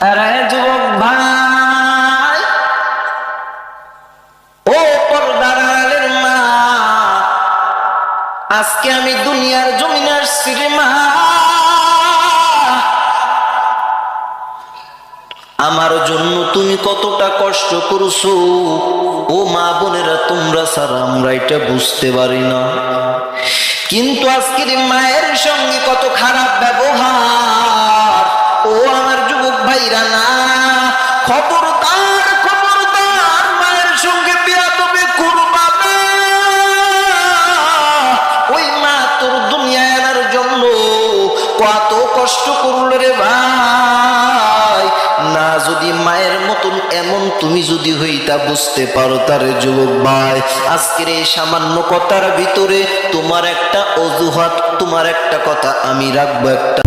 আরে যুবক ভাই, ও পর্দার আড়ালের মা, আজকে আমি দুনিয়ার জমিনে আসছি রে মা। আমার জন্য তুমি কতটা কষ্ট করছো, ও মা বোনেরা, তোমরা ছাড়া আমরা এটা বুঝতে পারি না। কিন্তু আজকের মায়ের সঙ্গে কত খারাপ ব্যবহার, ও আমার যুবক ভাইরা না, খবরদার খবরদার, মায়ের সঙ্গে বেয়াদবি করবা না। ওই মা তোর দুনিয়ায় আনার জন্য কত কষ্ট করল রে ভাই। না যদি মায়ের মতন এমন তুমি যদি হইতা বুঝতে পারো তারে যুবক ভাই, আজকের এই সামান্য কথার ভিতরে তোমার একটা অজুহাত, তোমার একটা কথা আমি রাখবো, একটা